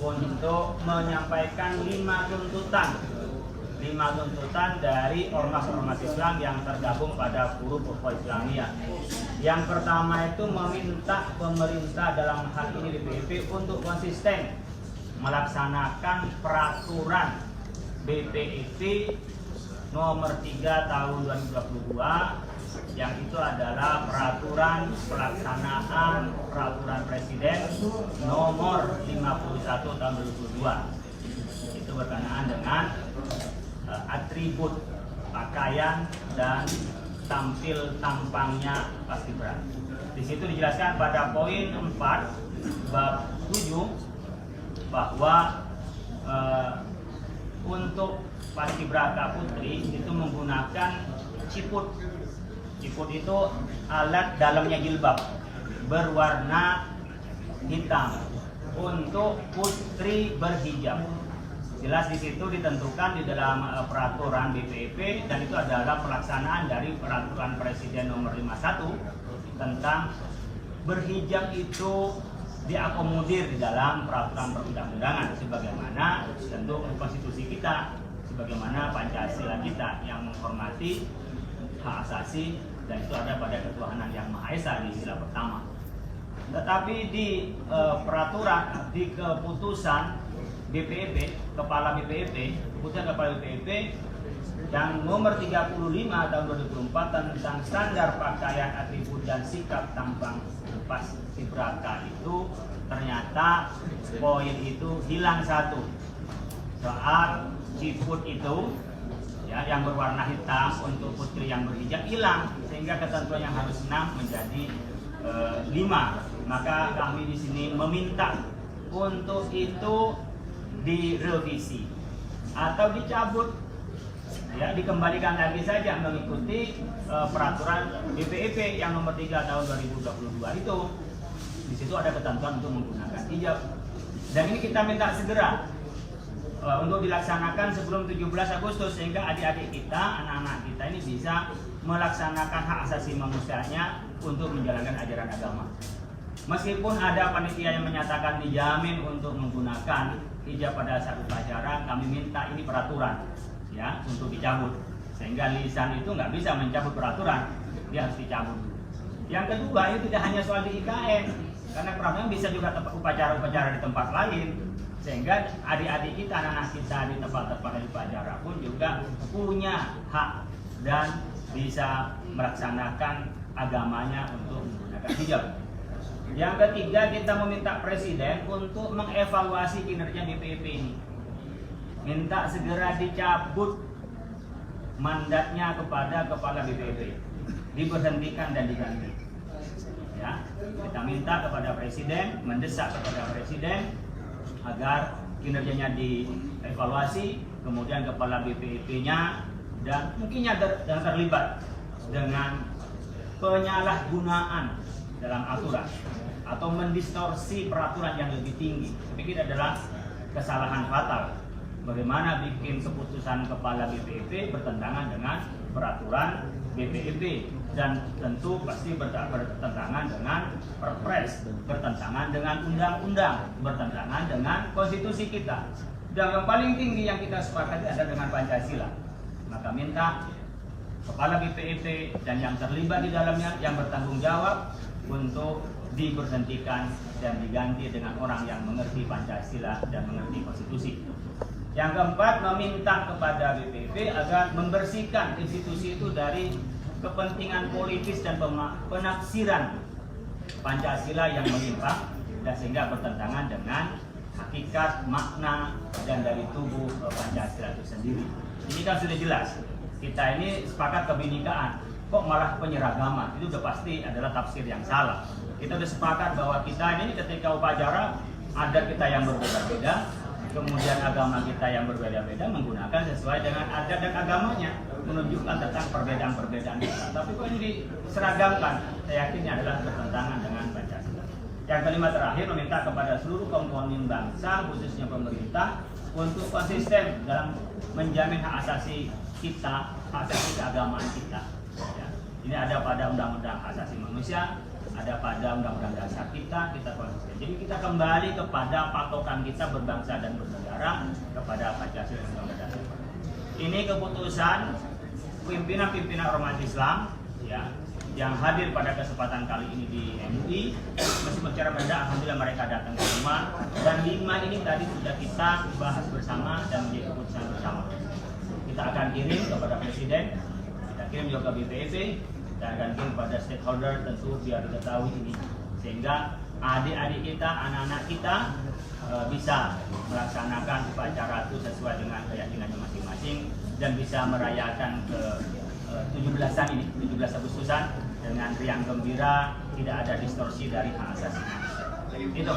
untuk menyampaikan 5 tuntutan dari ormas-ormas Islam yang tergabung pada Forum Ukhuwah Islamiyah. Yang pertama itu meminta pemerintah dalam hal ini BPIP untuk konsisten melaksanakan peraturan BPIP nomor 3 tahun 2022 yang itu adalah peraturan pelaksanaan peraturan presiden nomor 51 tahun 2022. Itu berkenaan dengan atribut pakaian dan tampangnya paskibra. Di situ dijelaskan pada poin 4 bab 7 bahwa untuk paskibraka putri itu menggunakan ciput. Ciput itu alat dalamnya jilbab berwarna hitam untuk putri berhijab. Jelas di situ ditentukan di dalam peraturan BPIP dan itu adalah pelaksanaan dari peraturan Presiden nomor 51 tentang berhijab itu diakomodir di dalam peraturan perundang-undangan sebagaimana tentu konstitusi kita, sebagaimana Pancasila kita yang menghormati hak asasi dan itu ada pada ketuhanan yang Maha Esa di sila pertama. Tetapi di peraturan, di keputusan BPIP, Kepala BPIP, keputusan Kepala BPIP yang nomor 35 tahun 2004 tentang standar pakaian, atribut dan sikap tampang paskibraka itu ternyata poin itu hilang satu. Soal ciput itu ya, yang berwarna hitam untuk putri yang berhijab hilang sehingga ketentuan yang harus 6 menjadi 5. Maka kami di sini meminta untuk itu direvisi atau dicabut, ya, dikembalikan lagi saja mengikuti peraturan BPIP yang nomor 3 tahun 2022 itu. Di situ ada ketentuan untuk menggunakan hijab. Dan ini kita minta segera untuk dilaksanakan sebelum 17 Agustus sehingga adik-adik kita, anak-anak kita ini bisa melaksanakan hak asasi manusianya untuk menjalankan ajaran agama. Meskipun ada panitia yang menyatakan dijamin untuk menggunakan hijab pada saat upacara, kami minta ini peraturan, ya, untuk dicabut. Sehingga lisan itu nggak bisa mencabut peraturan, dia harus dicabut. Yang kedua, itu tidak hanya soal di IKN, karena peraturan bisa juga upacara-upacara di tempat lain. Sehingga adik-adik kita, anak-anak kita di tempat-tempat upacara pun juga punya hak dan bisa melaksanakan agamanya untuk menggunakan hijab. Yang ketiga, kita meminta Presiden untuk mengevaluasi kinerja BPIP ini. Minta segera dicabut mandatnya kepada Kepala BPIP, diberhentikan dan diganti. Ya, kita minta kepada Presiden, mendesak kepada Presiden agar kinerjanya dievaluasi, kemudian Kepala BPIP-nya dan mungkin yang terlibat dengan penyalahgunaan dalam aturan atau mendistorsi peraturan yang lebih tinggi. Saya pikir adalah kesalahan fatal. Bagaimana bikin keputusan Kepala BPIP bertentangan dengan peraturan BPIP dan tentu pasti bertentangan dengan Perpres, bertentangan dengan undang-undang, bertentangan dengan konstitusi kita. Dan yang paling tinggi yang kita sepakati adalah dengan Pancasila. Maka minta Kepala BPIP dan yang terlibat di dalamnya yang bertanggung jawab untuk diberhentikan dan diganti dengan orang yang mengerti Pancasila dan mengerti konstitusi. Yang keempat, meminta kepada BPIP agar membersihkan institusi itu dari kepentingan politis dan penafsiran Pancasila yang menyimpang dan sehingga bertentangan dengan hakikat, makna dan dari tubuh Pancasila itu sendiri. Ini kan sudah jelas. Kita ini sepakat kebinekaan, kok malah penyeragaman? Itu sudah pasti adalah tafsir yang salah. Kita sudah sepakat bahwa kita ini ketika upacara ada kita yang berbeda-beda, kemudian agama kita yang berbeda-beda menggunakan sesuai dengan adat dan agamanya, menunjukkan tentang perbedaan-perbedaan kita. Tapi kok ini diseragamkan, saya yakin ini adalah bertentangan dengan Pancasila. Yang kelima terakhir, meminta kepada seluruh komponen bangsa, khususnya pemerintah, untuk konsisten dalam menjamin hak asasi kita, hak asasi keagamaan kita. Ya. Ini ada pada Undang-Undang Hak Asasi Manusia, ada pada Undang-Undang Dasar kita konsisten. Jadi kita kembali kepada patokan kita berbangsa dan bernegara, kepada Pancasila dan Undang-Undang Dasar. Ini keputusan pimpinan-pimpinan ormas Islam ya, yang hadir pada kesempatan kali ini di MUI. Meskipun secara mendadak alhamdulillah mereka datang ke rumah, dan 5 ini tadi sudah kita bahas bersama dan menjadi keputusan bersama. Kita akan kirim kepada Presiden, kita kirim juga ke BPIP, kita akan kirim kepada stakeholder tentu biar diketahui ini, sehingga adik-adik kita, anak-anak kita bisa melaksanakan upacara itu sesuai dengan keyakinannya masing-masing dan bisa merayakan ke 17-an ini, 17 Agustusan dengan riang gembira, tidak ada distorsi dari hak asasi manusia. Itu.